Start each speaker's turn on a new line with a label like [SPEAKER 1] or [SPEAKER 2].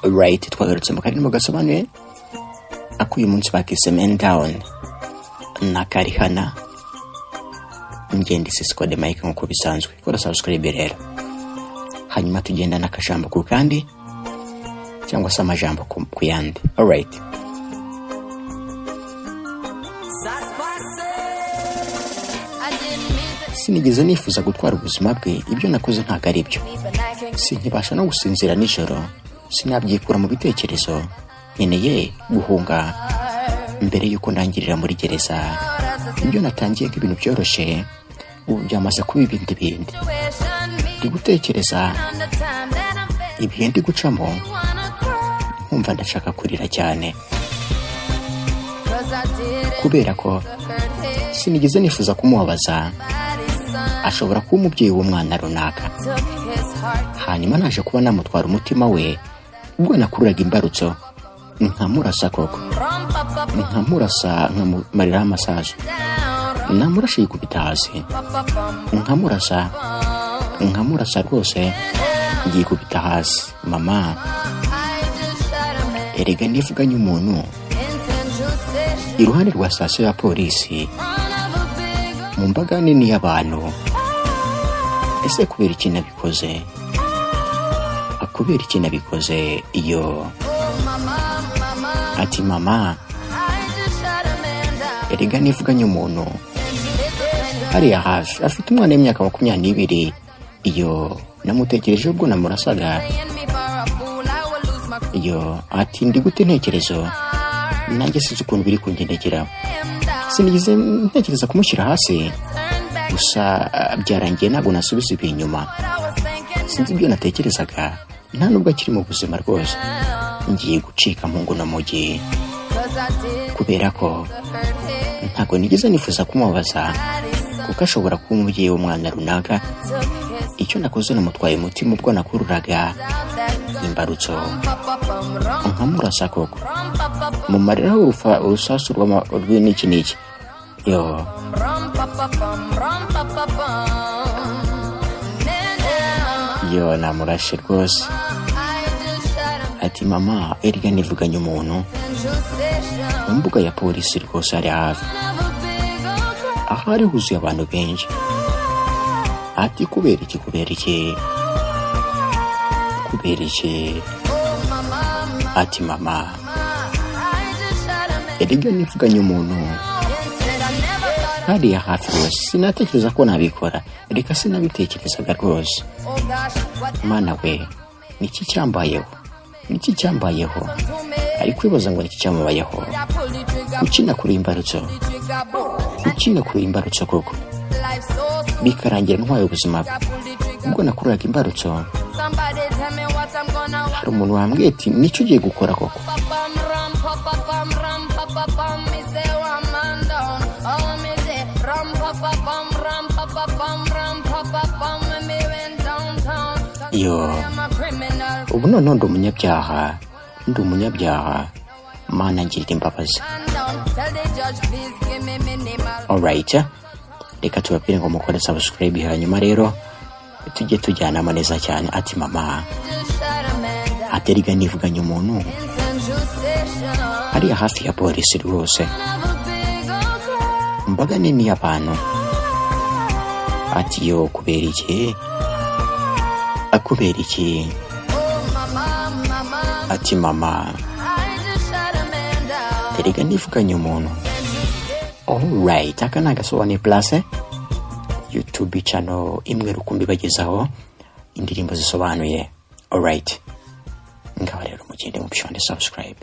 [SPEAKER 1] Right, twagarutse mu karimo gasobanuye ako uyu munsi bakise Men Down na Karihana. Ngende Cisco de Mike nkuko bisanzwe. Kora subscribe rero. Hanyuma tugenda nakajambo ku kandi cyangwa se amajambo ku yandi. Alright. Sinigeze nifuza gutwara ubuzima bwe, ibyo nakoze ntago ari byo. Sinkibasha no gusinzira nijoro, sinabyikura mu bitekerezo. Nkeneye guhunga mbere yuko ndangirira muri gereza. Ibyo natangiye nk'ibintu byoroshye, ubu byamaze kuba ibindi bindi. Ndi gutekereza ibihe ndi gucamo, nkumva ndashaka kurira cyane, kubera ko sinigeze nifuza kumubabaza. Ashobora kuba umubyeyi w'umwana runaka. Hanyuma naje kuba namutwara umutima we, ubwo nakururaga imbarutso nkamurasa koko, nkamurasa nkamariraho amasasu, namurashe yikubita hasi, nkamurasa rwose yikubita hasi. Mama, erega nivuganye umuntu iruhande rwa sitasiyo ya polisi mu mbaga nini y'abantu. Ese kubera iki nabikoze? Kubera iki nabikoze? Iyo ati mama, erega nivuganye umuntu hariya hafi afite umwana w'imyaka 22. Iyo namutekereje ubwo namurasaga. Iyo ati ndi gute ntekerezo, nanjye sinzi ukuntu biri kungendekera. Sinigeze ntekereza kumushyira hasi, gusa byarangiye ntabwo nasubiza inyuma. Sinzi ibyo natekerezaga, nta nubwo akiri mu buzima rwose. Ngiye gucika mu ngono mugi, kubera ko ntabwo nigeze nifuza kumubabaza, kuko ashobora kuba umubyeyi w'umwana runaka. Icyo nakoze namutwaye umutima ubwo nakururaga imbarutso, nkamurasa koko mumariraho urusasu rw'iki. Yo namurashe rwose. Ati mama, erega nivuganye umuntu mu mbuga ya polisi rwose ari hafi, ahari huzuye abantu benshi. Ati kubera iki? Ati mama, erega nivuganye umuntu hariya hafi rwose. Sinatekereza ko nabikora, reka sinabitekerezaga rwose. Mana we, niki cyambayeho? Ari kwibaza ngo niki cyamubayeho. Ukina kuri imbarutso koko, bikarangira ntwaye ubuzima bwe. Ubwo nakururaga imbarutso, hari umuntu wambwiye ati nicyo ugiye gukora koko. Yo, ubu none ndi umunyabyaha. Mana ngirira imbabazi. Alright, reka tubabwire ngo mukore subscribe, hanyuma rero tujye tujyanamo neza cyane. Ati mama, ateriga nivuganye umuntu hariya hafi ya polisi rwose, mbaga nini y'abantu. Ati yo kubera iki? Ati mama, erega nivuganye umuntu. Alright, aka nagasobanuye plus YouTube channel imwe rukumbi bagezaho indirimbo zisobanuye. Alright, ngaho rero mugende mubishonde subscribe.